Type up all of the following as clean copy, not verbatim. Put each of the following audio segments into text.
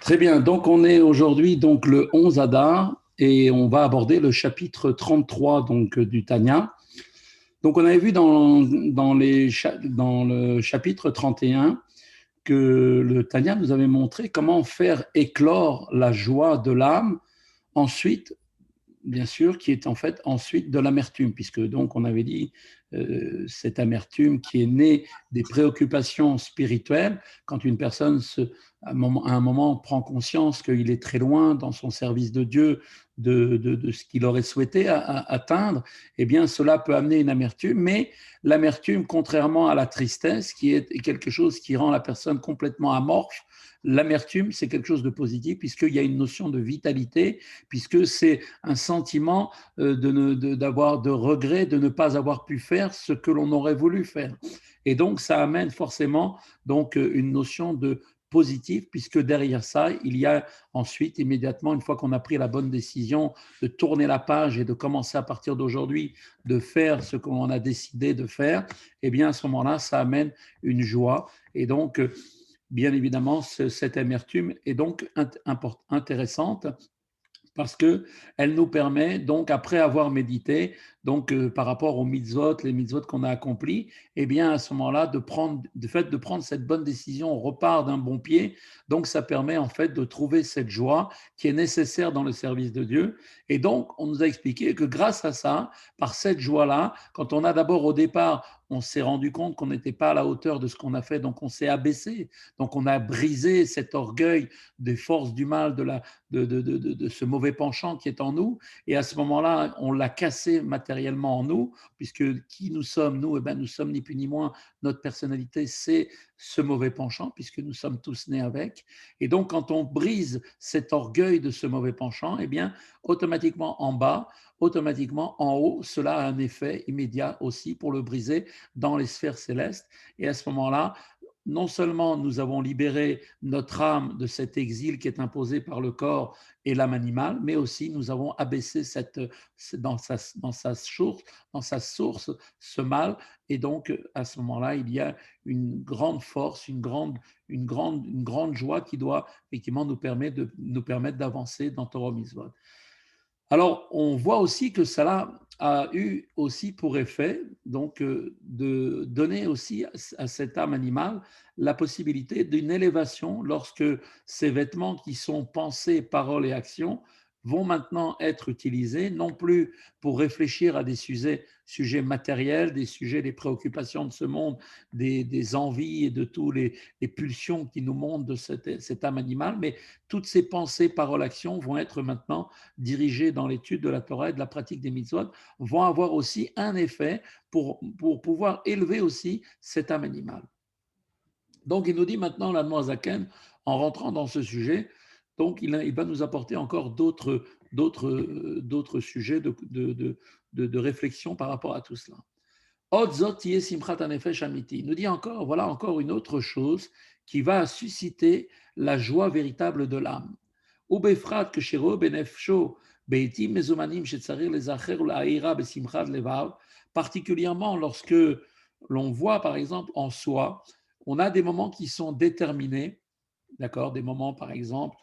Très bien, donc on est aujourd'hui donc le 11 Adar et on va aborder le chapitre 33 du Tanya. Donc on avait vu dans le chapitre 31 que le Tanya nous avait montré comment faire éclore la joie de l'âme ensuite, bien sûr, qui est en fait ensuite de l'amertume, puisque donc on avait dit cette amertume qui est née des préoccupations spirituelles, quand une personne à un moment prend conscience qu'il est très loin dans son service de Dieu de ce qu'il aurait souhaité atteindre, eh bien cela peut amener une amertume, mais l'amertume, contrairement à la tristesse, qui est quelque chose qui rend la personne complètement amorphe, l'amertume, c'est quelque chose de positif, puisqu'il y a une notion de vitalité, puisque c'est un sentiment d'avoir de regret de ne pas avoir pu faire ce que l'on aurait voulu faire. Et donc, ça amène forcément donc une notion de positif, puisque derrière ça, il y a ensuite, immédiatement, une fois qu'on a pris la bonne décision de tourner la page et de commencer à partir d'aujourd'hui de faire ce qu'on a décidé de faire, eh bien, à ce moment-là, ça amène une joie. Et donc, bien évidemment, cette amertume est donc intéressante parce qu'elle nous permet, donc, après avoir médité, donc, par rapport aux mitzvot, les mitzvot qu'on a accomplis, eh bien, à ce moment-là, de prendre cette bonne décision, on repart d'un bon pied. Donc, ça permet, en fait, de trouver cette joie qui est nécessaire dans le service de Dieu. Et donc, on nous a expliqué que grâce à ça, par cette joie-là, quand on a d'abord au départ, on s'est rendu compte qu'on n'était pas à la hauteur de ce qu'on a fait, donc on s'est abaissé, donc on a brisé cet orgueil des forces du mal, de ce mauvais penchant qui est en nous. Et à ce moment-là, on l'a cassé matériellement en nous, puisque qui nous sommes, nous, eh bien, nous sommes ni plus ni moins, notre personnalité, c'est ce mauvais penchant, puisque nous sommes tous nés avec. Et donc, quand on brise cet orgueil de ce mauvais penchant, eh bien, automatiquement en bas, automatiquement en haut, cela a un effet immédiat aussi pour le briser dans les sphères célestes. Et à ce moment-là, non seulement nous avons libéré notre âme de cet exil qui est imposé par le corps et l'âme animale, mais aussi nous avons abaissé dans sa source ce mal. Et donc, à ce moment-là, il y a une grande force, une grande joie qui doit effectivement nous permettre d'avancer dans Torah Mitzvot. Alors, on voit aussi que cela a eu aussi pour effet donc de donner aussi à cette âme animale la possibilité d'une élévation lorsque ces vêtements qui sont pensés, paroles et actions vont maintenant être utilisés, non plus pour réfléchir à des sujets matériels, des sujets des préoccupations de ce monde, des envies et de toutes les pulsions qui nous montrent de cette âme animale, mais toutes ces pensées, paroles, actions vont être maintenant dirigés dans l'étude de la Torah et de la pratique des mitzvot vont avoir aussi un effet pour pouvoir élever aussi cette âme animale. Donc, il nous dit maintenant, l'Admoazaken, en rentrant dans ce sujet, donc il va nous apporter encore d'autres sujets de réflexion par rapport à tout cela. Il nous dit encore, voilà encore une autre chose qui va susciter la joie véritable de l'âme. ובפרט כשרואה בנפשו בעתים מזומנים שצריך לזכר ולהעירה בשמחת לבב, particulièrement lorsque l'on voit par exemple en soi, on a des moments qui sont déterminés, d'accord, des moments par exemple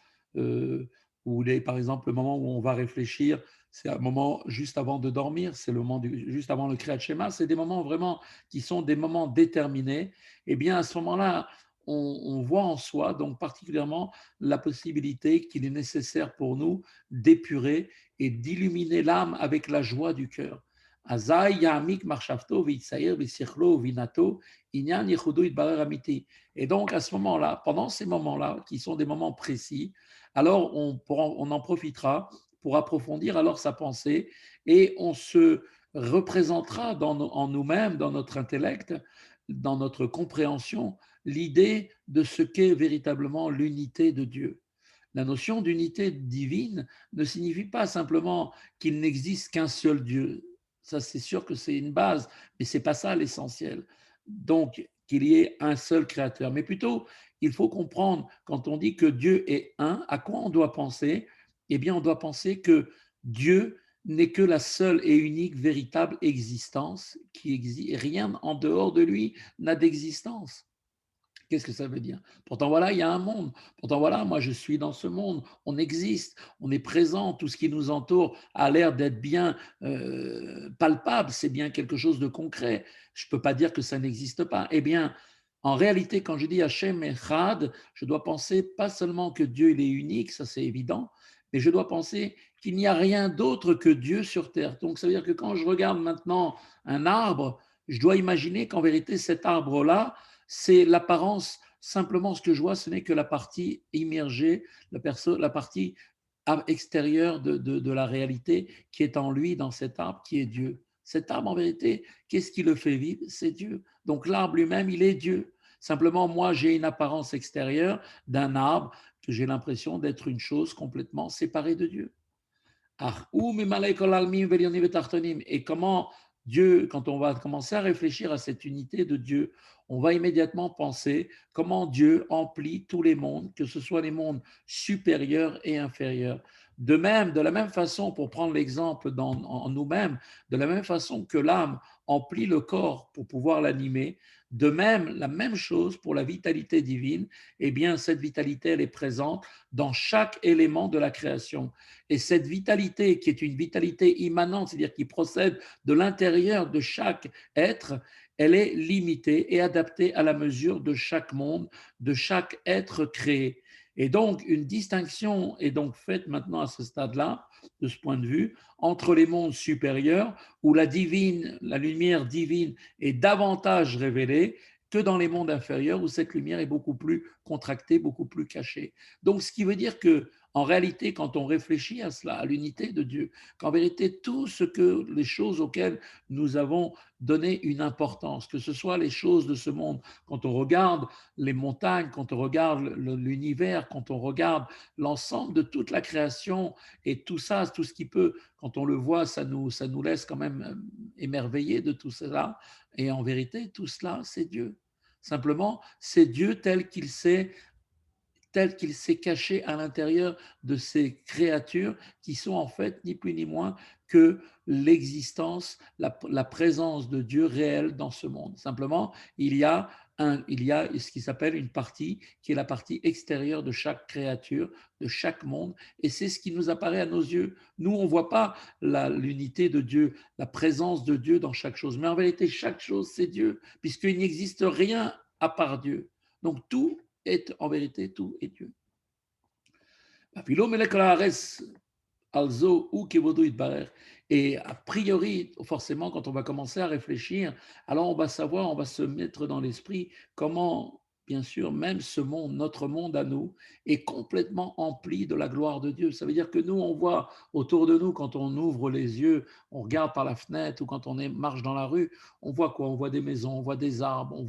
par exemple le moment où on va réfléchir, c'est un moment juste avant de dormir, c'est le moment juste avant le Kriyat Shema, c'est des moments vraiment qui sont des moments déterminés. Et bien à ce moment-là, on voit en soi, donc particulièrement, la possibilité qu'il est nécessaire pour nous d'épurer et d'illuminer l'âme avec la joie du cœur. Et donc, à ce moment-là, pendant ces moments-là, qui sont des moments précis, alors on en profitera pour approfondir alors sa pensée et on se représentera en nous-mêmes, dans notre intellect, dans notre compréhension, l'idée de ce qu'est véritablement l'unité de Dieu. La notion d'unité divine ne signifie pas simplement qu'il n'existe qu'un seul Dieu. Ça, c'est sûr que c'est une base, mais ce n'est pas ça l'essentiel. Donc, qu'il y ait un seul créateur. Mais plutôt, il faut comprendre, quand on dit que Dieu est un, à quoi on doit penser? Eh bien, on doit penser que Dieu n'est que la seule et unique véritable existence qui existe. Rien en dehors de lui n'a d'existence. Qu'est-ce que ça veut dire? Pourtant, voilà, il y a un monde. Pourtant, voilà, moi, je suis dans ce monde. On existe, on est présent. Tout ce qui nous entoure a l'air d'être bien palpable. C'est bien quelque chose de concret. Je ne peux pas dire que ça n'existe pas. Eh bien, en réalité, quand je dis Hachem Echad, je dois penser pas seulement que Dieu il est unique, ça c'est évident, mais je dois penser qu'il n'y a rien d'autre que Dieu sur terre. Donc, ça veut dire que quand je regarde maintenant un arbre, je dois imaginer qu'en vérité, cet arbre-là, c'est l'apparence. Simplement, ce que je vois, ce n'est que la partie immergée, la partie extérieure de la réalité qui est en lui, dans cet arbre, qui est Dieu. Cet arbre, en vérité, qu'est-ce qui le fait vivre? C'est Dieu. Donc l'arbre lui-même, il est Dieu. Simplement, moi, j'ai une apparence extérieure d'un arbre que j'ai l'impression d'être une chose complètement séparée de Dieu. Et comment Dieu, quand on va commencer à réfléchir à cette unité de Dieu, on va immédiatement penser comment Dieu emplit tous les mondes, que ce soit les mondes supérieurs et inférieurs. De même, de la même façon, pour prendre l'exemple en nous-mêmes, de la même façon que l'âme emplit le corps pour pouvoir l'animer, de même, la même chose pour la vitalité divine, eh bien, cette vitalité, elle est présente dans chaque élément de la création. Et cette vitalité, qui est une vitalité immanente, c'est-à-dire qui procède de l'intérieur de chaque être, elle est limitée et adaptée à la mesure de chaque monde, de chaque être créé. Et donc, une distinction est donc faite maintenant à ce stade-là, de ce point de vue, entre les mondes supérieurs, où la divine, la lumière divine est davantage révélée, que dans les mondes inférieurs, où cette lumière est beaucoup plus contractée, beaucoup plus cachée. Donc, ce qui veut dire que en réalité, quand on réfléchit à cela, à l'unité de Dieu, qu'en vérité, tout ce que les choses auxquelles nous avons donné une importance, que ce soit les choses de ce monde, quand on regarde les montagnes, quand on regarde l'univers, quand on regarde l'ensemble de toute la création et tout ça, tout ce qui peut, quand on le voit, ça nous laisse quand même émerveillés de tout cela. Et en vérité, tout cela, c'est Dieu. Simplement, c'est Dieu tel qu'il s'est caché à l'intérieur de ces créatures qui sont en fait ni plus ni moins que l'existence, la présence de Dieu réelle dans ce monde. Simplement, il y a ce qui s'appelle une partie qui est la partie extérieure de chaque créature, de chaque monde, et c'est ce qui nous apparaît à nos yeux. Nous, on ne voit pas l'unité de Dieu, la présence de Dieu dans chaque chose, mais en vérité, chaque chose, c'est Dieu, puisqu'il n'existe rien à part Dieu. Donc tout est en vérité, tout est Dieu. Et a priori, forcément, quand on va commencer à réfléchir, alors on va savoir, on va se mettre dans l'esprit comment, bien sûr, même ce monde, notre monde à nous, est complètement empli de la gloire de Dieu. Ça veut dire que nous, on voit autour de nous, quand on ouvre les yeux, on regarde par la fenêtre ou quand on marche dans la rue, on voit quoi? On voit des maisons, on voit des arbres, on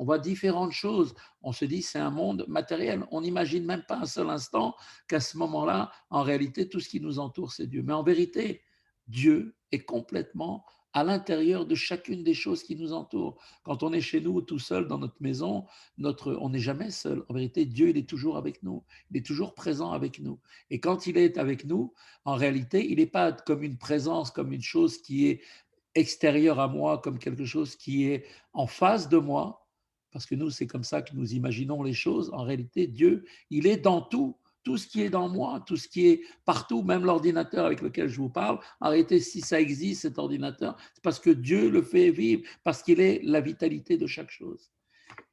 voit différentes choses. On se dit, c'est un monde matériel. On n'imagine même pas un seul instant qu'à ce moment-là, en réalité, tout ce qui nous entoure, c'est Dieu. Mais en vérité, Dieu est complètement à l'intérieur de chacune des choses qui nous entourent. Quand on est chez nous tout seul dans notre maison, on n'est jamais seul. En vérité, Dieu, il est toujours avec nous. Il est toujours présent avec nous. Et quand il est avec nous, en réalité, il n'est pas comme une présence, comme une chose qui est extérieure à moi, comme quelque chose qui est en face de moi, parce que nous, c'est comme ça que nous imaginons les choses. En réalité, Dieu, il est dans tout. Tout ce qui est dans moi, tout ce qui est partout, même l'ordinateur avec lequel je vous parle, en réalité, si ça existe, cet ordinateur, c'est parce que Dieu le fait vivre, parce qu'il est la vitalité de chaque chose.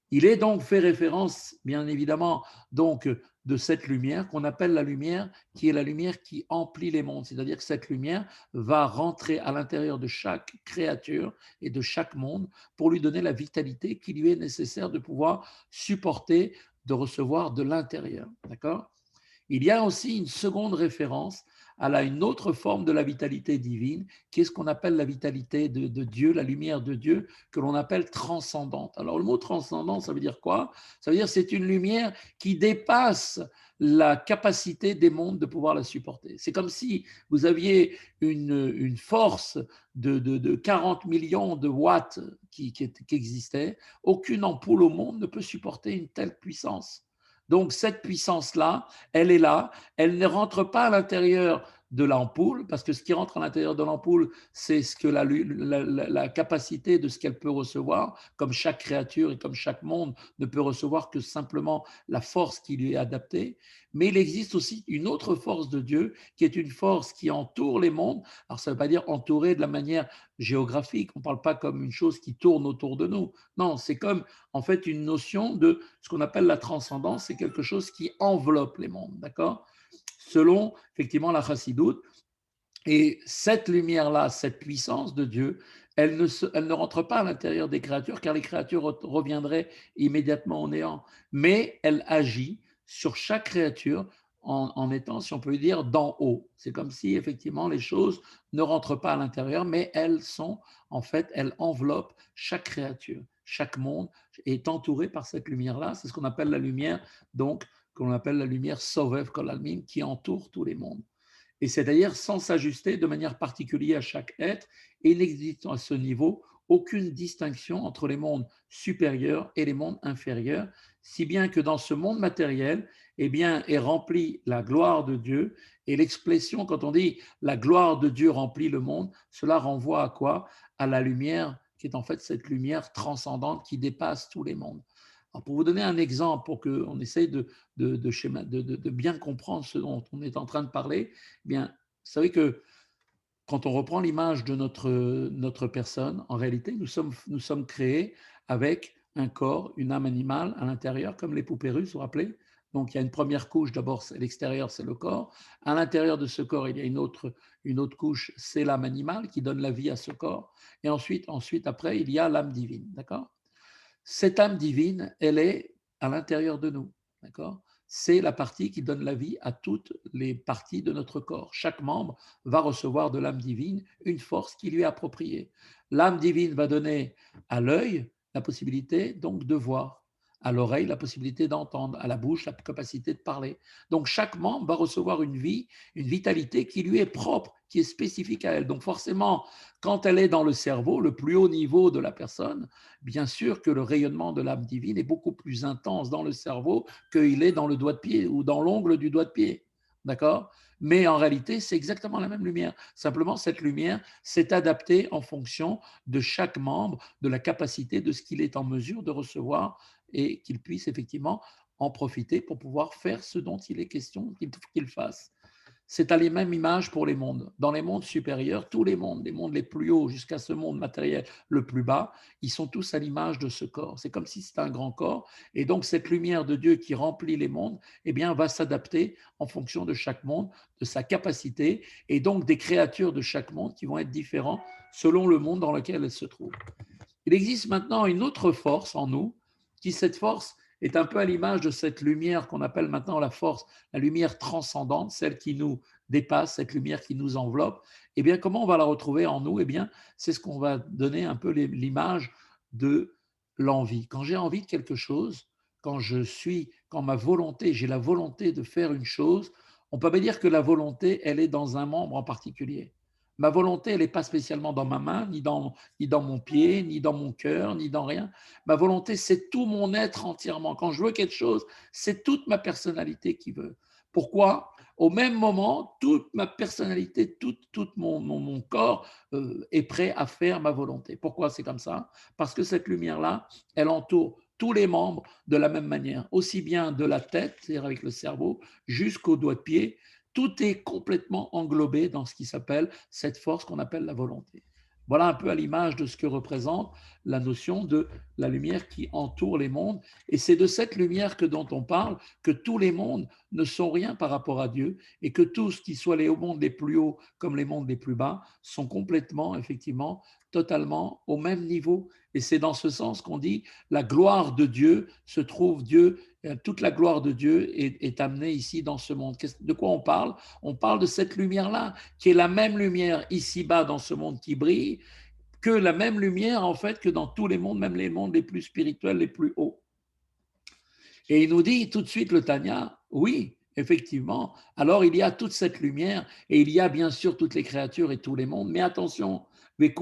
Il est donc fait référence, bien évidemment, donc de cette lumière qu'on appelle la lumière, qui est la lumière qui emplit les mondes. C'est-à-dire que cette lumière va rentrer à l'intérieur de chaque créature et de chaque monde pour lui donner la vitalité qui lui est nécessaire de pouvoir supporter, de recevoir de l'intérieur. D'accord? Il y a aussi une seconde référence à une autre forme de la vitalité divine, qui est ce qu'on appelle la vitalité de Dieu, la lumière de Dieu, que l'on appelle transcendante. Alors le mot transcendant, ça veut dire quoi? Ça veut dire que c'est une lumière qui dépasse la capacité des mondes de pouvoir la supporter. C'est comme si vous aviez une force de 40 millions de watts qui existait. Aucune ampoule au monde ne peut supporter une telle puissance. Donc cette puissance-là, elle est là, elle ne rentre pas à l'intérieur de l'ampoule, parce que ce qui rentre à l'intérieur de l'ampoule, c'est ce que la capacité de ce qu'elle peut recevoir, comme chaque créature et comme chaque monde ne peut recevoir que simplement la force qui lui est adaptée. Mais il existe aussi une autre force de Dieu, qui est une force qui entoure les mondes. Alors ça ne veut pas dire entourer de la manière géographique, on ne parle pas comme une chose qui tourne autour de nous. Non, c'est comme en fait une notion de ce qu'on appelle la transcendance, c'est quelque chose qui enveloppe les mondes, d'accord? Selon effectivement la chassidoute. Et cette lumière-là, cette puissance de Dieu, elle ne rentre pas à l'intérieur des créatures, car les créatures reviendraient immédiatement au néant. Mais elle agit sur chaque créature en étant, si on peut dire, d'en haut. C'est comme si effectivement les choses ne rentrent pas à l'intérieur, mais elles sont, en fait, elles enveloppent chaque créature. Chaque monde est entouré par cette lumière-là. C'est ce qu'on appelle la lumière, donc, qu'on appelle la lumière Sovev Kolalmin, qui entoure tous les mondes. Et c'est-à-dire sans s'ajuster de manière particulière à chaque être, et il n'existe à ce niveau aucune distinction entre les mondes supérieurs et les mondes inférieurs, si bien que dans ce monde matériel, eh bien, est remplie la gloire de Dieu, et l'expression, quand on dit la gloire de Dieu remplit le monde, cela renvoie à quoi? À la lumière, qui est en fait cette lumière transcendante qui dépasse tous les mondes. Alors pour vous donner un exemple, pour qu'on essaye de bien comprendre ce dont on est en train de parler, eh bien, vous savez que quand on reprend l'image de notre personne, en réalité, nous sommes créés avec un corps, une âme animale à l'intérieur, comme les poupées russes, vous vous rappelez? Donc, il y a une première couche, d'abord, c'est l'extérieur, c'est le corps. À l'intérieur de ce corps, il y a une autre couche, c'est l'âme animale qui donne la vie à ce corps. Et ensuite, après, il y a l'âme divine, d'accord? Cette âme divine, elle est à l'intérieur de nous, d'accord? C'est la partie qui donne la vie à toutes les parties de notre corps. Chaque membre va recevoir de l'âme divine une force qui lui est appropriée. L'âme divine va donner à l'œil la possibilité donc de voir, à l'oreille la possibilité d'entendre, à la bouche la capacité de parler. Donc chaque membre va recevoir une vie, une vitalité qui lui est propre, qui est spécifique à elle. Donc forcément, quand elle est dans le cerveau, le plus haut niveau de la personne, bien sûr que le rayonnement de l'âme divine est beaucoup plus intense dans le cerveau qu'il est dans le doigt de pied ou dans l'ongle du doigt de pied. D'accord? Mais en réalité, c'est exactement la même lumière. Simplement, cette lumière s'est adaptée en fonction de chaque membre, de la capacité de ce qu'il est en mesure de recevoir et qu'il puisse effectivement en profiter pour pouvoir faire ce dont il est question qu'il fasse. C'est à la même image pour les mondes. Dans les mondes supérieurs, tous les mondes les plus hauts jusqu'à ce monde matériel le plus bas, ils sont tous à l'image de ce corps. C'est comme si c'était un grand corps. Et donc, cette lumière de Dieu qui remplit les mondes, eh bien, va s'adapter en fonction de chaque monde, de sa capacité, et donc des créatures de chaque monde qui vont être différents selon le monde dans lequel elles se trouvent. Il existe maintenant une autre force en nous, qui cette force est un peu à l'image de cette lumière qu'on appelle maintenant la force, la lumière transcendante, celle qui nous dépasse, cette lumière qui nous enveloppe. Eh bien, comment on va la retrouver en nous? Eh bien, c'est ce qu'on va donner un peu l'image de l'envie. Quand j'ai envie de quelque chose, quand ma volonté, j'ai la volonté de faire une chose, on peut pas dire que la volonté, elle est dans un membre en particulier. Ma volonté, elle n'est pas spécialement dans ma main, ni dans mon pied, ni dans mon cœur, ni dans rien. Ma volonté, c'est tout mon être entièrement. Quand je veux quelque chose, c'est toute ma personnalité qui veut. Pourquoi? Au même moment, toute ma personnalité, tout mon corps est prêt à faire ma volonté. Pourquoi c'est comme ça? Parce que cette lumière-là, elle entoure tous les membres de la même manière, aussi bien de la tête, c'est-à-dire avec le cerveau, jusqu'au doigt de pied. Tout est complètement englobé dans ce qui s'appelle cette force qu'on appelle la volonté. Voilà un peu à l'image de ce que représente la notion de la lumière qui entoure les mondes. Et c'est de cette lumière dont on parle, que tous les mondes ne sont rien par rapport à Dieu et que tous, qui soient les mondes les plus hauts comme les mondes les plus bas, sont complètement, effectivement, totalement au même niveau. Et c'est dans ce sens qu'on dit la gloire de Dieu se trouve Dieu, toute la gloire de Dieu est amenée ici dans ce monde. De quoi on parle? On parle de cette lumière-là, qui est la même lumière ici-bas dans ce monde qui brille, que la même lumière en fait que dans tous les mondes, même les mondes les plus spirituels, les plus hauts. Et il nous dit tout de suite le Tanya, oui, effectivement, alors il y a toute cette lumière et il y a bien sûr toutes les créatures et tous les mondes, mais attention, mais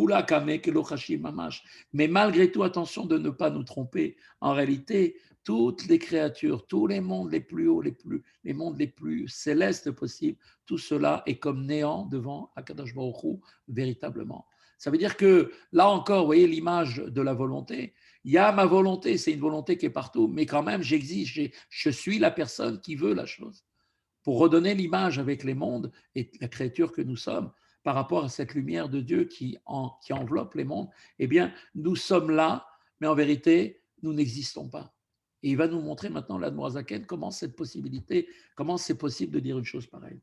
malgré tout, attention de ne pas nous tromper. En réalité, toutes les créatures, tous les mondes les plus hauts, les mondes les plus célestes possibles, tout cela est comme néant devant Akadosh Baruch Hu, véritablement. Ça veut dire que là encore, vous voyez l'image de la volonté. Il y a ma volonté, c'est une volonté qui est partout, mais quand même, j'existe, je suis la personne qui veut la chose. Pour redonner l'image avec les mondes et la créature que nous sommes par rapport à cette lumière de Dieu qui enveloppe les mondes, eh bien, nous sommes là, mais en vérité, nous n'existons pas. Et il va nous montrer maintenant, l'Admorazaken, comment cette possibilité, comment c'est possible de dire une chose pareille.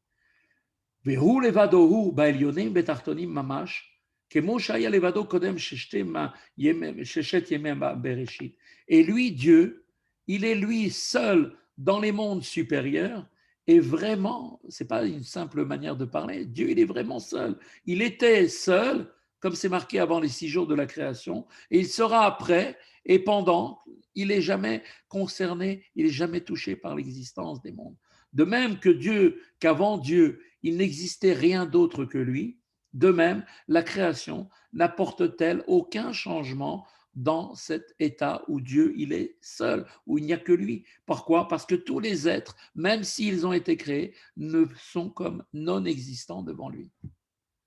והוא לבדו הוא בעליונים בתחתונים ממש, כמו שהיה לבדו קודם ששת ימי בראשית. Et lui, Dieu, il est lui seul dans les mondes supérieurs, et vraiment, ce n'est pas une simple manière de parler, Dieu, il est vraiment seul. Il était seul, comme c'est marqué avant les 6 jours de la création, et il sera après, et pendant, il n'est jamais concerné, il n'est jamais touché par l'existence des mondes. De même que Dieu, qu'avant Dieu, il n'existait rien d'autre que lui, de même, la création n'apporte-t-elle aucun changement dans cet état où Dieu, il est seul, où il n'y a que lui. Pourquoi? Parce que tous les êtres, même s'ils ont été créés, ne sont comme non existants devant lui.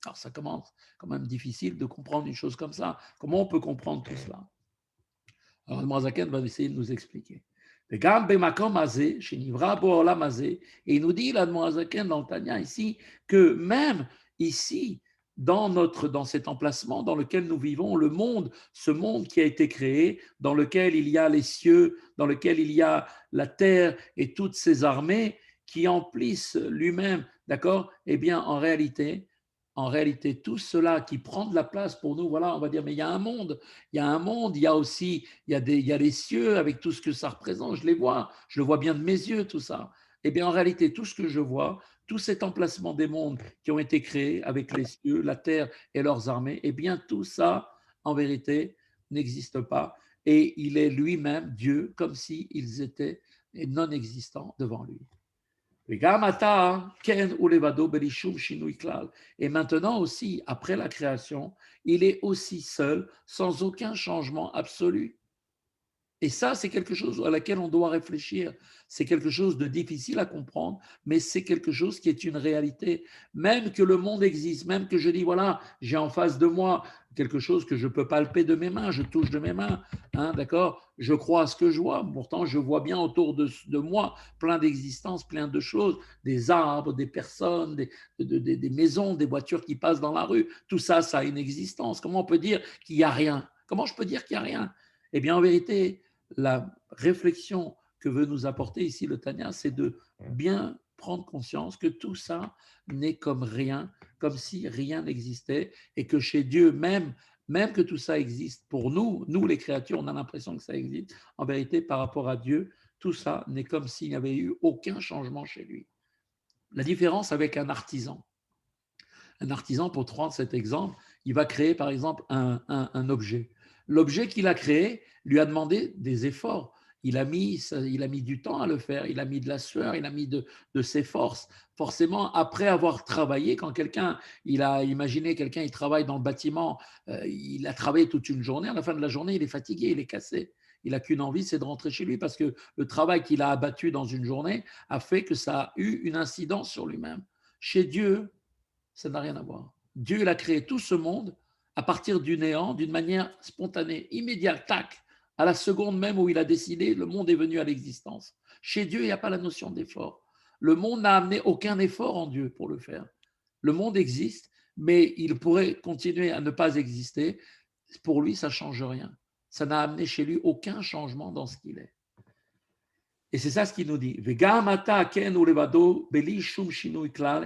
Alors ça commence quand même difficile de comprendre une chose comme ça. Comment on peut comprendre tout cela? Alors le Morazaken va essayer de nous expliquer. Et il nous dit, l'Admorazaken dans le Tanya ici, que même ici, dans cet emplacement dans lequel nous vivons, le monde, ce monde qui a été créé, dans lequel il y a les cieux, dans lequel il y a la terre et toutes ses armées qui emplissent lui-même, d'accord? Eh bien, en réalité, tout cela qui prend de la place pour nous, voilà, on va dire, mais il y a un monde, il y a aussi, il y a les cieux avec tout ce que ça représente, je les vois, je le vois bien de mes yeux, tout ça. Eh bien, en réalité, tout ce que je vois, tout cet emplacement des mondes qui ont été créés avec les cieux, la terre et leurs armées, eh bien, tout ça, en vérité, n'existe pas. Et il est lui-même Dieu, comme s'ils étaient non existants devant lui. Et maintenant aussi, après la création, il est aussi seul, sans aucun changement absolu. Et ça, c'est quelque chose à laquelle on doit réfléchir. C'est quelque chose de difficile à comprendre, mais c'est quelque chose qui est une réalité. Même que le monde existe, même que je dis, voilà, j'ai en face de moi quelque chose que je peux palper de mes mains, je touche de mes mains, hein, d'accord? Je crois à ce que je vois. Pourtant, je vois bien autour de moi plein d'existences, plein de choses, des arbres, des personnes, des maisons, des voitures qui passent dans la rue. Tout ça, ça a une existence. Comment on peut dire qu'il n'y a rien? Comment je peux dire qu'il n'y a rien? Eh bien, en vérité, la réflexion que veut nous apporter ici le Tanya, c'est de bien prendre conscience que tout ça n'est comme rien, comme si rien n'existait, et que chez Dieu, même que tout ça existe, pour nous, nous les créatures, on a l'impression que ça existe. En vérité, par rapport à Dieu, tout ça n'est comme s'il n'y avait eu aucun changement chez lui. La différence avec un artisan, pour prendre cet exemple, il va créer par exemple un objet. L'objet qu'il a créé lui a demandé des efforts. Il a mis du temps à le faire, il a mis de la sueur, il a mis de ses forces. Forcément, après avoir travaillé, quand quelqu'un, il a imaginé quelqu'un, il travaille dans le bâtiment, il a travaillé toute une journée, à la fin de la journée, il est fatigué, il est cassé. Il n'a qu'une envie, c'est de rentrer chez lui parce que le travail qu'il a abattu dans une journée a fait que ça a eu une incidence sur lui-même. Chez Dieu, ça n'a rien à voir. Dieu, il a créé tout ce monde à partir du néant, d'une manière spontanée, immédiate, tac, à la seconde même où il a décidé, le monde est venu à l'existence. Chez Dieu, il n'y a pas la notion d'effort. Le monde n'a amené aucun effort en Dieu pour le faire. Le monde existe, mais il pourrait continuer à ne pas exister. Pour lui, ça ne change rien. Ça n'a amené chez lui aucun changement dans ce qu'il est. Et c'est ça ce qu'il nous dit.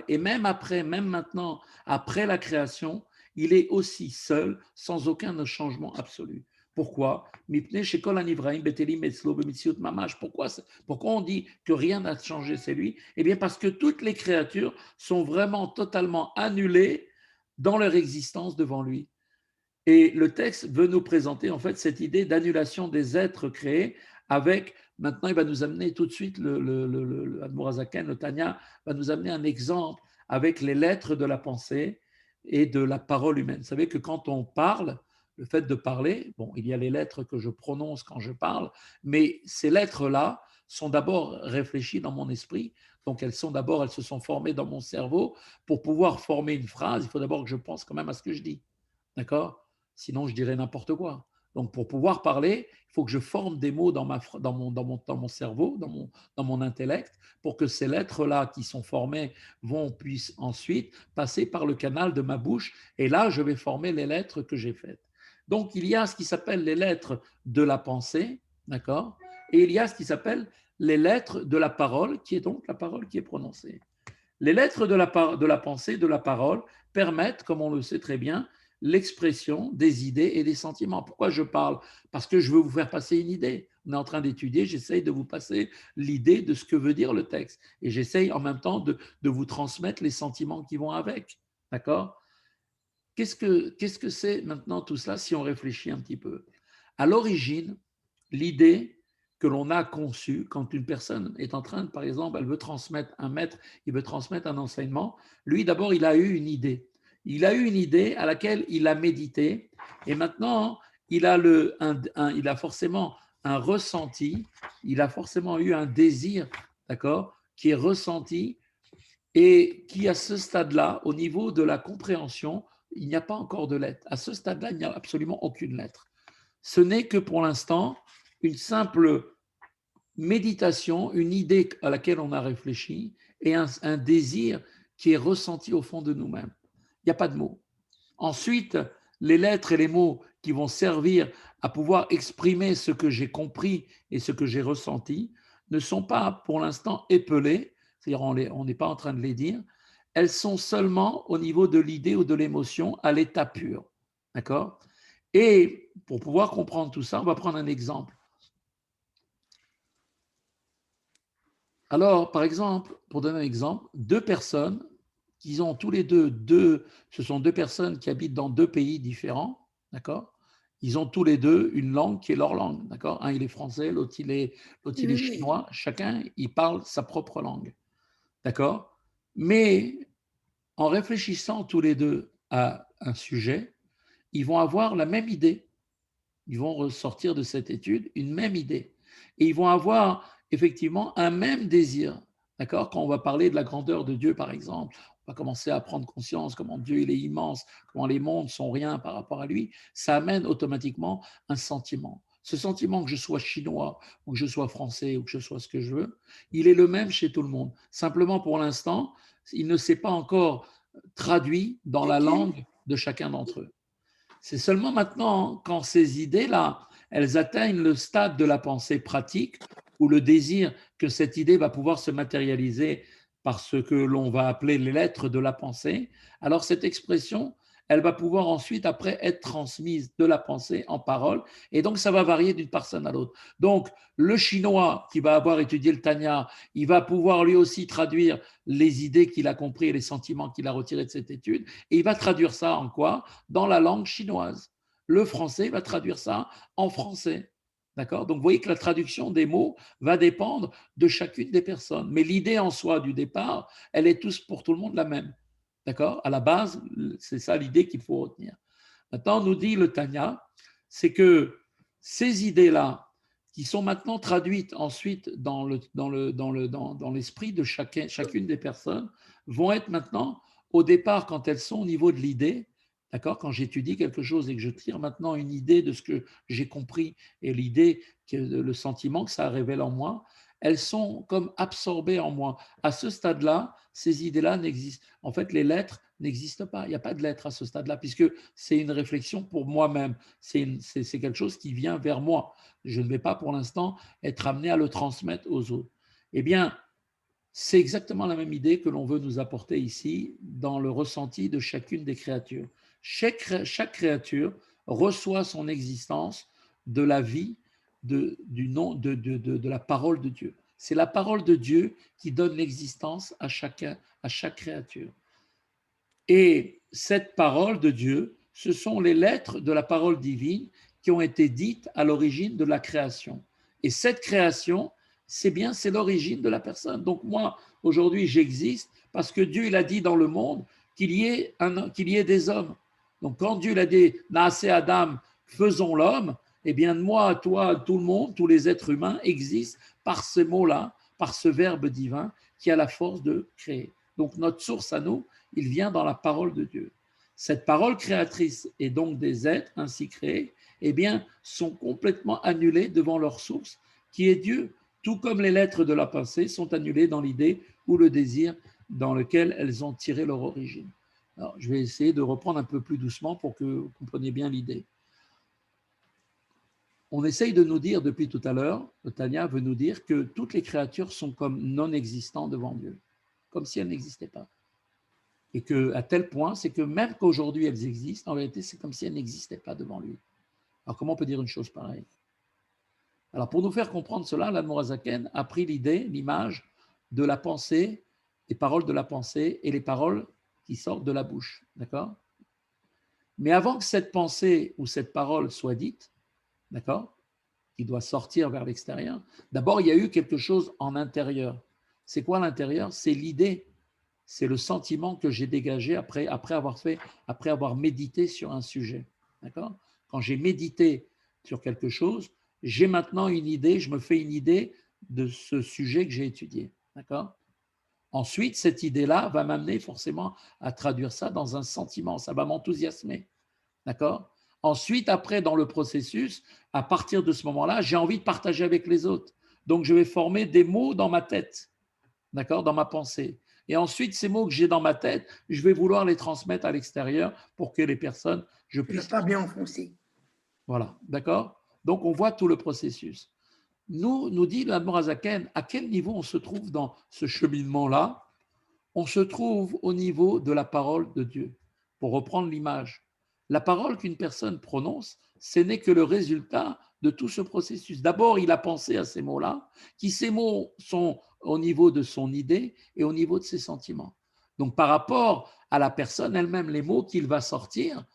Et même après, même maintenant, après la création, il est aussi seul, sans aucun changement absolu. Pourquoi? Pourquoi on dit que rien n'a changé, c'est lui? Eh bien, parce que toutes les créatures sont vraiment totalement annulées dans leur existence devant lui. Et le texte veut nous présenter en fait cette idée d'annulation des êtres créés avec, maintenant il va nous amener tout de suite, le Admorazaken, le Tanya, va nous amener un exemple avec les lettres de la pensée et de la parole humaine. Vous savez que quand on parle, le fait de parler, bon, il y a les lettres que je prononce quand je parle, mais ces lettres-là sont d'abord réfléchies dans mon esprit. Donc, elles se sont formées dans mon cerveau. Pour pouvoir former une phrase, il faut d'abord que je pense quand même à ce que je dis. D'accord? Sinon, je dirais n'importe quoi. Donc, pour pouvoir parler, il faut que je forme des mots dans mon cerveau, dans mon intellect, pour que ces lettres-là qui sont formées puissent ensuite passer par le canal de ma bouche. Et là, je vais former les lettres que j'ai faites. Donc, il y a ce qui s'appelle les lettres de la pensée, d'accord? Et il y a ce qui s'appelle les lettres de la parole, qui est donc la parole qui est prononcée. Les lettres de la pensée, de la parole, permettent, comme on le sait très bien, l'expression des idées et des sentiments. Pourquoi je parle? Parce que je veux vous faire passer une idée. On est en train d'étudier, j'essaye de vous passer l'idée de ce que veut dire le texte. Et j'essaye en même temps de vous transmettre les sentiments qui vont avec. D'accord? Qu'est-ce que c'est maintenant tout cela si on réfléchit un petit peu? À l'origine, l'idée que l'on a conçue quand une personne est en train de, par exemple, elle veut transmettre un maître, il veut transmettre un enseignement, lui d'abord il a eu une idée. Il a eu une idée à laquelle il a médité et maintenant il a forcément un ressenti, il a forcément eu un désir, d'accord, qui est ressenti et qui, à ce stade-là, au niveau de la compréhension, il n'y a pas encore de lettre. À ce stade-là, il n'y a absolument aucune lettre. Ce n'est que pour l'instant une simple méditation, une idée à laquelle on a réfléchi et un désir qui est ressenti au fond de nous-mêmes. Il n'y a pas de mots. Ensuite, les lettres et les mots qui vont servir à pouvoir exprimer ce que j'ai compris et ce que j'ai ressenti ne sont pas pour l'instant épelées, c'est-à-dire on n'est pas en train de les dire, elles sont seulement au niveau de l'idée ou de l'émotion à l'état pur. D'accord? Et pour pouvoir comprendre tout ça, on va prendre un exemple. Alors, par exemple, pour donner un exemple, deux personnes qui ont tous les ce sont deux personnes qui habitent dans deux pays différents, d'accord? Ils ont tous les deux une langue qui est leur langue, d'accord? Un, il est français, l'autre, il est chinois. Chacun, il parle sa propre langue, d'accord? Mais en réfléchissant tous les deux à un sujet, ils vont avoir la même idée. Ils vont ressortir de cette étude une même idée. Et ils vont avoir effectivement un même désir. D'accord? Quand on va parler de la grandeur de Dieu, par exemple, on va commencer à prendre conscience comment Dieu il est immense, comment les mondes sont rien par rapport à lui, ça amène automatiquement un sentiment. Ce sentiment que je sois chinois ou que je sois français ou que je sois ce que je veux, il est le même chez tout le monde. Simplement pour l'instant, il ne s'est pas encore traduit dans la langue de chacun d'entre eux. C'est seulement maintenant, quand ces idées-là, elles atteignent le stade de la pensée pratique, où le désir que cette idée va pouvoir se matérialiser par ce que l'on va appeler les lettres de la pensée, alors cette expression, elle va pouvoir ensuite, après, être transmise de la pensée en parole, et donc ça va varier d'une personne à l'autre. Donc, le chinois qui va avoir étudié le Tanya, il va pouvoir lui aussi traduire les idées qu'il a compris et les sentiments qu'il a retirés de cette étude, et il va traduire ça en quoi? Dans la langue chinoise. Le français va traduire ça en français. D'accord? Donc, vous voyez que la traduction des mots va dépendre de chacune des personnes. Mais l'idée en soi du départ, elle est tous pour tout le monde la même. D'accord? À la base, c'est ça l'idée qu'il faut retenir. Maintenant, nous dit le Tanya, c'est que ces idées-là, qui sont maintenant traduites ensuite dans l'esprit de chacune des personnes, vont être maintenant, au départ, quand elles sont au niveau de l'idée, d'accord, quand j'étudie quelque chose et que je tire maintenant une idée de ce que j'ai compris et l'idée, le sentiment que ça révèle en moi, elles sont comme absorbées en moi. À ce stade-là, ces idées-là n'existent. En fait, les lettres n'existent pas. Il n'y a pas de lettres à ce stade-là, puisque c'est une réflexion pour moi-même. C'est quelque chose qui vient vers moi. Je ne vais pas pour l'instant être amené à le transmettre aux autres. Eh bien, c'est exactement la même idée que l'on veut nous apporter ici dans le ressenti de chacune des créatures. Chaque créature reçoit son existence de la vie, du nom, de la parole de Dieu. C'est la parole de Dieu qui donne l'existence à chaque créature. Et cette parole de Dieu, ce sont les lettres de la parole divine qui ont été dites à l'origine de la création. Et cette création, c'est l'origine de la personne. Donc moi, aujourd'hui, j'existe parce que Dieu, il a dit dans le monde qu'il y ait des hommes. Donc, quand Dieu l'a dit, Naaseh Adam, faisons l'homme, eh bien, moi, toi, tout le monde, tous les êtres humains existent par ce mot-là, par ce verbe divin qui a la force de créer. Donc, notre source à nous, il vient dans la parole de Dieu. Cette parole créatrice et donc des êtres ainsi créés, eh bien, sont complètement annulés devant leur source, qui est Dieu, tout comme les lettres de la pensée sont annulées dans l'idée ou le désir dans lequel elles ont tiré leur origine. Alors, je vais essayer de reprendre un peu plus doucement pour que vous compreniez bien l'idée. On essaye de nous dire depuis tout à l'heure, le Tanya veut nous dire que toutes les créatures sont comme non existantes devant Dieu, comme si elles n'existaient pas. Et qu'à tel point, c'est que même qu'aujourd'hui elles existent, en réalité, c'est comme si elles n'existaient pas devant lui. Alors, comment on peut dire une chose pareille? Alors, pour nous faire comprendre cela, l'Admorazaken a pris l'idée, l'image de la pensée, les paroles de la pensée et les paroles qui sortent de la bouche. D'accord? Mais avant que cette pensée ou cette parole soit dite, d'accord, qui doit sortir vers l'extérieur, d'abord, il y a eu quelque chose en intérieur. C'est quoi l'intérieur? C'est l'idée, c'est le sentiment que j'ai dégagé après avoir médité sur un sujet. D'accord? Quand j'ai médité sur quelque chose, j'ai maintenant une idée, je me fais une idée de ce sujet que j'ai étudié. D'accord? Ensuite, cette idée-là va m'amener forcément à traduire ça dans un sentiment, ça va m'enthousiasmer. D'accord? Ensuite, après, dans le processus, à partir de ce moment-là, j'ai envie de partager avec les autres. Donc, je vais former des mots dans ma tête, d'accord, dans ma pensée. Et ensuite, ces mots que j'ai dans ma tête, je vais vouloir les transmettre à l'extérieur pour que les personnes, je Tu l'as puisse. pas bien enfoncé. Voilà, d'accord? Donc, on voit tout le processus. Nous dit l'Admorazaken, à quel niveau on se trouve dans ce cheminement-là? On se trouve au niveau de la parole de Dieu. Pour reprendre l'image, la parole qu'une personne prononce, ce n'est que le résultat de tout ce processus. D'abord, il a pensé à ces mots-là, qui ces mots sont au niveau de son idée et au niveau de ses sentiments. Donc, par rapport à la personne elle-même, les mots qu'il va sortir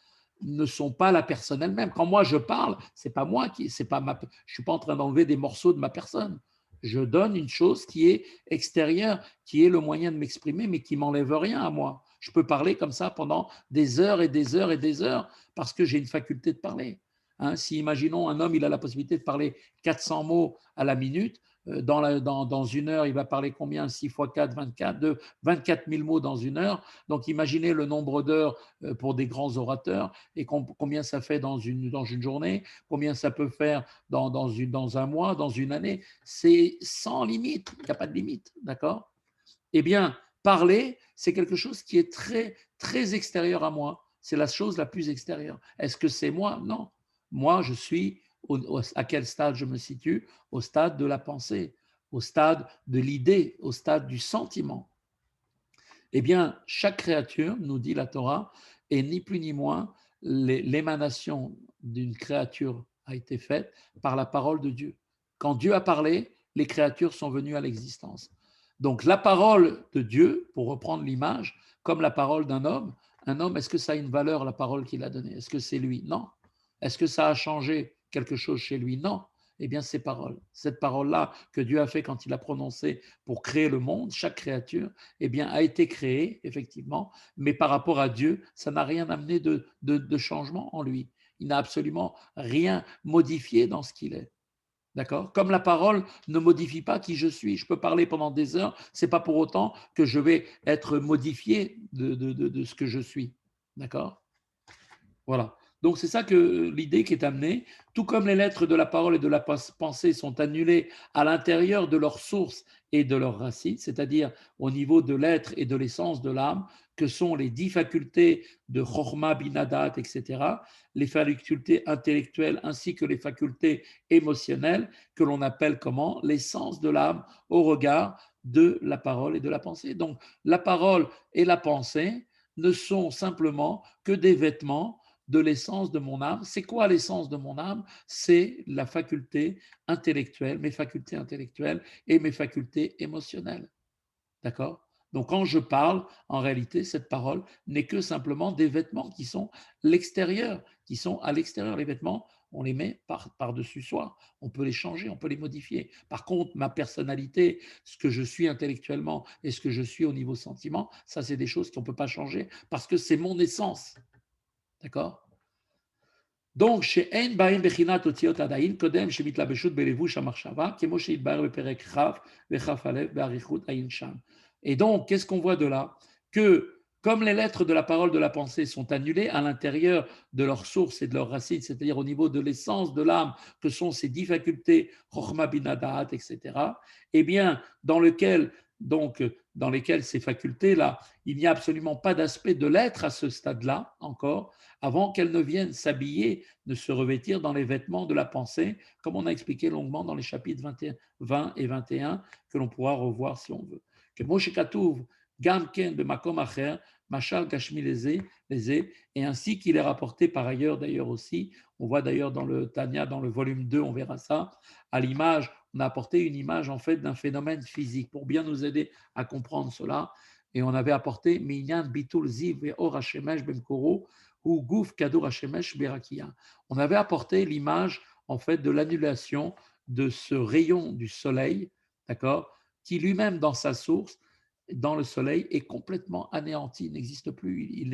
ne sont pas la personne elle-même. Quand moi je parle, c'est pas moi qui, c'est pas ma, je suis pas en train d'enlever des morceaux de ma personne. Je donne une chose qui est extérieure, qui est le moyen de m'exprimer, mais qui m'enlève rien à moi. Je peux parler comme ça pendant des heures et des heures et des heures parce que j'ai une faculté de parler. Hein, si imaginons un homme, il a la possibilité de parler 400 mots à la minute, dans une heure, il va parler combien? 6 fois 4, 24, de 24 000 mots dans une heure. Donc imaginez le nombre d'heures pour des grands orateurs et combien ça fait dans une journée, combien ça peut faire dans un mois, dans une année. C'est sans limite, il n'y a pas de limite, d'accord? Eh bien, parler, c'est quelque chose qui est très, très extérieur à moi. C'est la chose la plus extérieure. Est-ce que c'est moi? Non. Moi, je suis, à quel stade je me situe? Au stade de la pensée, au stade de l'idée, au stade du sentiment. Eh bien, chaque créature, nous dit la Torah, est ni plus ni moins l'émanation d'une créature a été faite par la parole de Dieu. Quand Dieu a parlé, les créatures sont venues à l'existence. Donc la parole de Dieu, pour reprendre l'image, comme la parole d'un homme, un homme, est-ce que ça a une valeur, la parole qu'il a donnée? Est-ce que c'est lui? Non. Est-ce que ça a changé quelque chose chez lui? Non. Eh bien, ces paroles, cette parole-là que Dieu a fait quand il a prononcé pour créer le monde, chaque créature, eh bien, a été créée, effectivement, mais par rapport à Dieu, ça n'a rien amené de changement en lui. Il n'a absolument rien modifié dans ce qu'il est. D'accord? Comme la parole ne modifie pas qui je suis. Je peux parler pendant des heures, ce n'est pas pour autant que je vais être modifié de ce que je suis. D'accord? Voilà. Donc c'est ça que l'idée qui est amenée, tout comme les lettres de la parole et de la pensée sont annulées à l'intérieur de leur source et de leur racine, c'est-à-dire au niveau de l'être et de l'essence de l'âme, que sont les 10 facultés de Chorma, Binadat, etc., les facultés intellectuelles ainsi que les facultés émotionnelles, que l'on appelle comment? L'essence de l'âme au regard de la parole et de la pensée. Donc la parole et la pensée ne sont simplement que des vêtements de l'essence de mon âme. C'est quoi l'essence de mon âme? C'est la faculté intellectuelle, mes facultés intellectuelles et mes facultés émotionnelles. D'accord? Donc quand je parle, en réalité, cette parole n'est que simplement des vêtements qui sont l'extérieur, qui sont à l'extérieur. Les vêtements, on les met par-dessus soi. On peut les changer, on peut les modifier. Par contre, ma personnalité, ce que je suis intellectuellement et ce que je suis au niveau sentiment, ça, c'est des choses qu'on ne peut pas changer parce que c'est mon essence. D'accord? Donc, chez En Baim Bechinat Otiot Adain, Kodem Shemitlabeshut Belevush Amarshava, Kemo Sheitbar Beperek Chav, Vechaf Alev, Bearichut Ayin Sham. Et donc, qu'est-ce qu'on voit de là? Que comme les lettres de la parole de la pensée sont annulées à l'intérieur de leur source et de leurs racines, c'est-à-dire au niveau de l'essence de l'âme, que sont ces 10 facultés, Chochma Binadaat, etc., eh bien, dans lesquelles ces facultés-là, il n'y a absolument pas d'aspect de l'être à ce stade-là encore, avant qu'elles ne viennent s'habiller, de se revêtir dans les vêtements de la pensée, comme on a expliqué longuement dans les chapitres 20 et 21, que l'on pourra revoir si on veut. Que Moshe Katouv, Gamken de Makom Acher, Machal Gashmi Lezé, et ainsi qu'il est rapporté par ailleurs d'ailleurs aussi, on voit d'ailleurs dans le Tanya, dans le volume 2, on verra ça, à l'image, on a apporté une image en fait d'un phénomène physique pour bien nous aider à comprendre cela. Et on avait apporté Minyan Bitul Ziv et Or Hashemesh Bemkoro, ou Gouf Kadour Hashemesh Berakia. On avait apporté l'image en fait de l'annulation de ce rayon du soleil, d'accord, qui lui-même dans sa source, dans le soleil, est complètement anéanti, il n'existe plus, il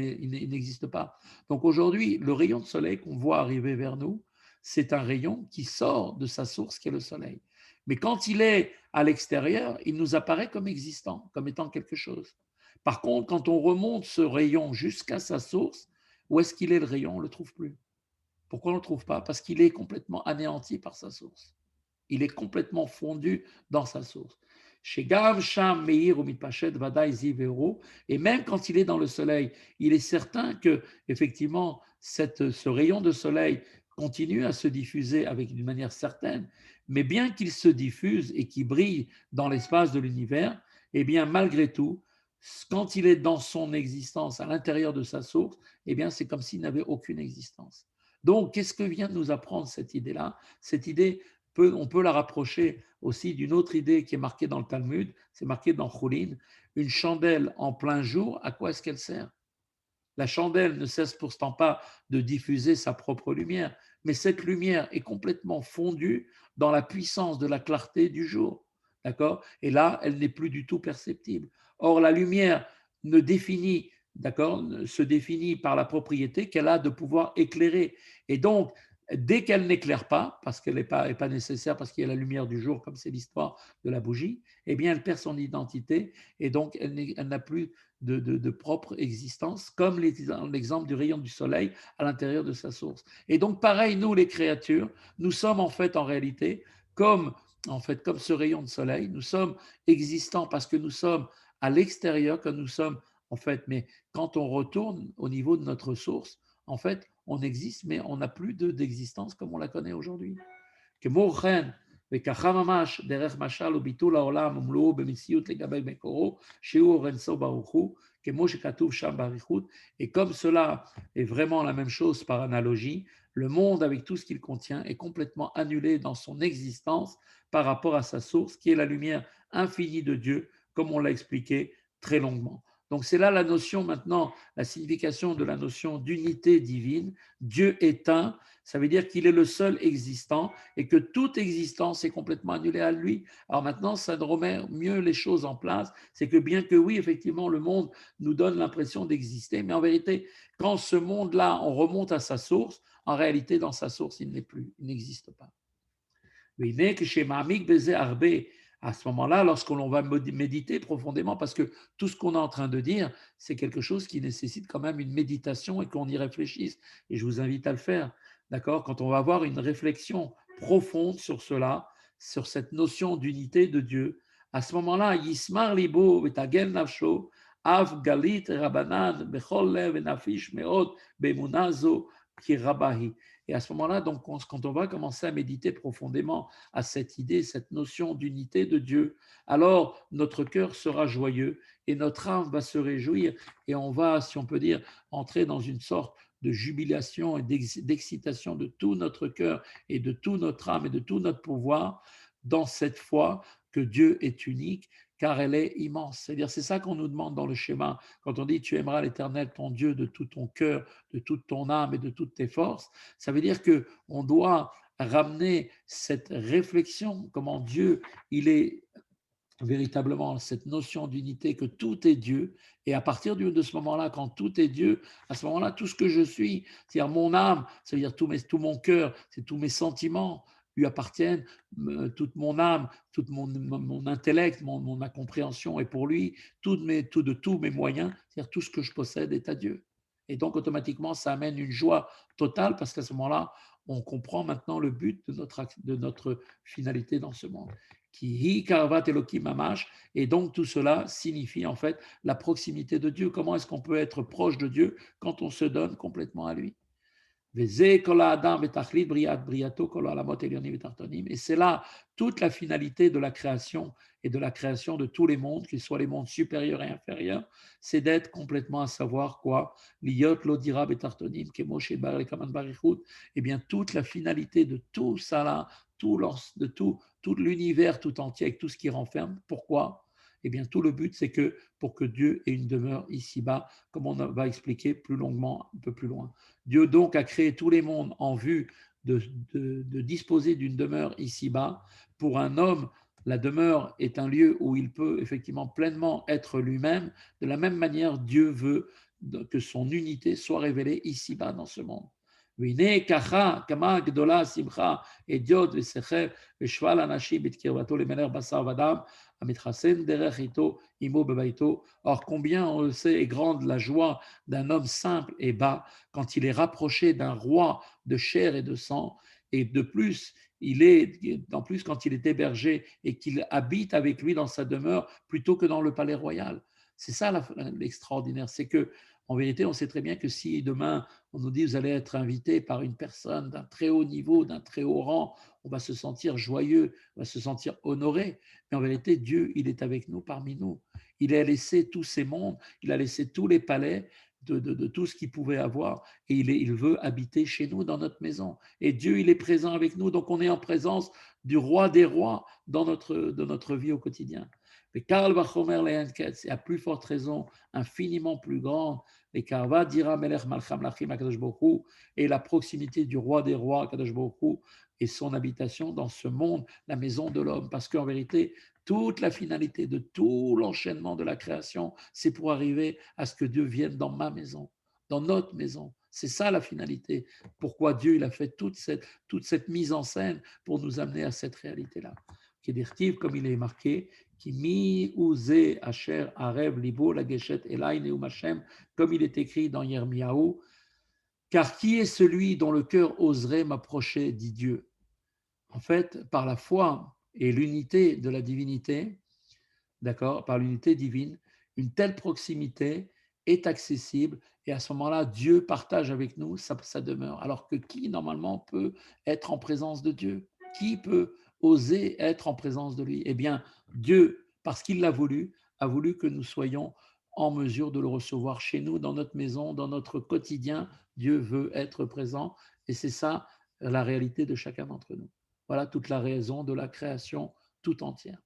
n'existe pas. Donc aujourd'hui, le rayon de soleil qu'on voit arriver vers nous, c'est un rayon qui sort de sa source qui est le soleil. Mais quand il est à l'extérieur, il nous apparaît comme existant, comme étant quelque chose. Par contre, quand on remonte ce rayon jusqu'à sa source, où est-ce qu'il est le rayon? On ne le trouve plus. Pourquoi on ne le trouve pas? Parce qu'il est complètement anéanti par sa source. Il est complètement fondu dans sa source. Chez Gav, Sham, Meir, ou Mitpachet, Vadaï, Zivero, et même quand il est dans le soleil, il est certain que, effectivement, ce rayon de soleil continue à se diffuser d'une manière certaine, mais bien qu'il se diffuse et qu'il brille dans l'espace de l'univers, eh bien, malgré tout, quand il est dans son existence, à l'intérieur de sa source, eh bien, c'est comme s'il n'avait aucune existence. Donc, qu'est-ce que vient de nous apprendre cette idée-là? Cette idée, on peut la rapprocher aussi d'une autre idée qui est marquée dans le Talmud, c'est marqué dans Choulin, une chandelle en plein jour, à quoi est-ce qu'elle sert? La chandelle ne cesse pourtant pas de diffuser sa propre lumière, mais cette lumière est complètement fondue dans la puissance de la clarté du jour. D'accord? Et là, elle n'est plus du tout perceptible. Or, la lumière ne définit, d'accord, se définit par la propriété qu'elle a de pouvoir éclairer. Et donc, dès qu'elle n'éclaire pas, parce qu'elle n'est pas nécessaire, parce qu'il y a la lumière du jour, comme c'est l'histoire de la bougie, eh bien, elle perd son identité et donc elle n'a plus de propre existence, comme l'exemple du rayon du soleil à l'intérieur de sa source. Et donc, pareil, nous, les créatures, nous sommes en fait, en réalité, comme, comme ce rayon de soleil, nous sommes existants parce que nous sommes à l'extérieur, que nous sommes, en fait, mais quand on retourne au niveau de notre source, en fait, on existe, mais on n'a plus d'existence comme on la connaît aujourd'hui. כמו כן, וככה ממש, דרך משל וביטול העולם ומלואו במציאות לגבי מקורו, שהוא אור אינסוף ברוך הוא, כמו שכתוב שם באריכות, et comme cela est vraiment la même chose par analogie, le monde avec tout ce qu'il contient est complètement annulé dans son existence par rapport à sa source, qui est la lumière infinie de Dieu, comme on l'a expliqué très longuement. Donc c'est là la notion maintenant, la signification de la notion d'unité divine. Dieu est un, ça veut dire qu'il est le seul existant et que toute existence est complètement annulée à lui. Alors maintenant, ça remet mieux les choses en place. C'est que bien que oui, effectivement, le monde nous donne l'impression d'exister, mais en vérité, quand ce monde-là, on remonte à sa source, en réalité, dans sa source, il n'est plus, il n'existe pas. À ce moment-là, lorsque l'on va méditer profondément, parce que tout ce qu'on est en train de dire, c'est quelque chose qui nécessite quand même une méditation et qu'on y réfléchisse. Et je vous invite à le faire, d'accord? Quand on va avoir une réflexion profonde sur cela, sur cette notion d'unité de Dieu, à ce moment-là, Yismar libo v'tagel nafsho, av galit rabanan bechol lev enafish meod bemunazo kirabahi. Et à ce moment-là, donc, quand on va commencer à méditer profondément à cette idée, cette notion d'unité de Dieu, alors notre cœur sera joyeux et notre âme va se réjouir et on va, si on peut dire, entrer dans une sorte de jubilation et d'excitation de tout notre cœur et de toute notre âme et de tout notre pouvoir dans cette foi que Dieu est unique, car elle est immense. C'est-à-dire, c'est ça qu'on nous demande dans le schéma. Quand on dit tu aimeras l'Éternel, ton Dieu, de tout ton cœur, de toute ton âme et de toutes tes forces, ça veut dire que on doit ramener cette réflexion, comment Dieu, il est véritablement cette notion d'unité, que tout est Dieu. Et à partir de ce moment-là, quand tout est Dieu, à ce moment-là, tout ce que je suis, c'est-à-dire mon âme, c'est-à-dire tout mon cœur, c'est tous mes sentiments lui appartiennent, toute mon âme, tout mon intellect, ma compréhension est pour lui, de tous mes moyens, c'est-à-dire tout ce que je possède est à Dieu. Et donc, automatiquement, ça amène une joie totale parce qu'à ce moment-là, on comprend maintenant le but de notre finalité dans ce monde qui hi karvat Elohim mamash, et donc tout cela signifie en fait la proximité de Dieu. Comment est-ce qu'on peut être proche de Dieu quand on se donne complètement à lui? Et c'est là toute la finalité de la création et de la création de tous les mondes, qu'ils soient les mondes supérieurs et inférieurs, c'est d'être complètement à savoir quoi. Liot lodira betartonim, kemosh bar le kaman barichut. Eh bien, toute la finalité de tout ça là, tout l'univers tout entier, avec tout ce qui renferme. Pourquoi? Eh bien, tout le but, c'est que pour que Dieu ait une demeure ici-bas, comme on va expliquer plus longuement, un peu plus loin. Dieu donc a créé tous les mondes en vue de disposer d'une demeure ici-bas. Pour un homme, la demeure est un lieu où il peut effectivement pleinement être lui-même. De la même manière, Dieu veut que son unité soit révélée ici-bas dans ce monde. והנה ככה, כמה גדולה השמחה, הדיוט ושכל ושפל אנשים בקרבתו למלך בשר ודם, המתחסן דרך איתו, עמו בביתו. Or, combien on le sait est grande la joie d'un homme simple et bas quand il est rapproché d'un roi de chair et de sang, et de plus, en plus quand il est hébergé et qu'il habite avec lui dans sa demeure plutôt que dans le palais royal. C'est ça l'extraordinaire, c'est que en vérité, on sait très bien que si demain on nous dit vous allez être invité par une personne d'un très haut niveau, d'un très haut rang, on va se sentir joyeux, on va se sentir honoré. Mais en vérité, Dieu, il est avec nous, parmi nous. Il a laissé tous ces mondes, il a laissé tous les palais de tout ce qu'il pouvait avoir et il veut habiter chez nous dans notre maison. Et Dieu, il est présent avec nous, donc on est en présence du roi des rois dans notre vie au quotidien. Mais Karl Vachomer Lehenket, c'est à plus forte raison, infiniment plus grande, les Karva dira Melech Malcham Lachim Akadosh Baruch et la proximité du roi des rois Akadosh Baruch et son habitation dans ce monde, la maison de l'homme. Parce qu'en vérité, toute la finalité de tout l'enchaînement de la création, c'est pour arriver à ce que Dieu vienne dans ma maison, dans notre maison. C'est ça la finalité. Pourquoi Dieu il a fait toute cette mise en scène pour nous amener à cette réalité-là. Kedirtiv, comme il est marqué, qui mi uze asher arev libo la geshet elai neum Hashem, comme il est écrit dans Yirmiyahu, car qui est celui dont le cœur oserait m'approcher, dit Dieu. En fait, par la foi et l'unité de la divinité, d'accord, par l'unité divine, une telle proximité est accessible et à ce moment-là, Dieu partage avec nous sa demeure. Alors que qui, normalement, peut être en présence de Dieu? Qui peut oser être en présence de lui? Eh bien, Dieu, parce qu'il l'a voulu, a voulu que nous soyons en mesure de le recevoir chez nous, dans notre maison, dans notre quotidien. Dieu veut être présent et c'est ça la réalité de chacun d'entre nous. Voilà toute la raison de la création tout entière.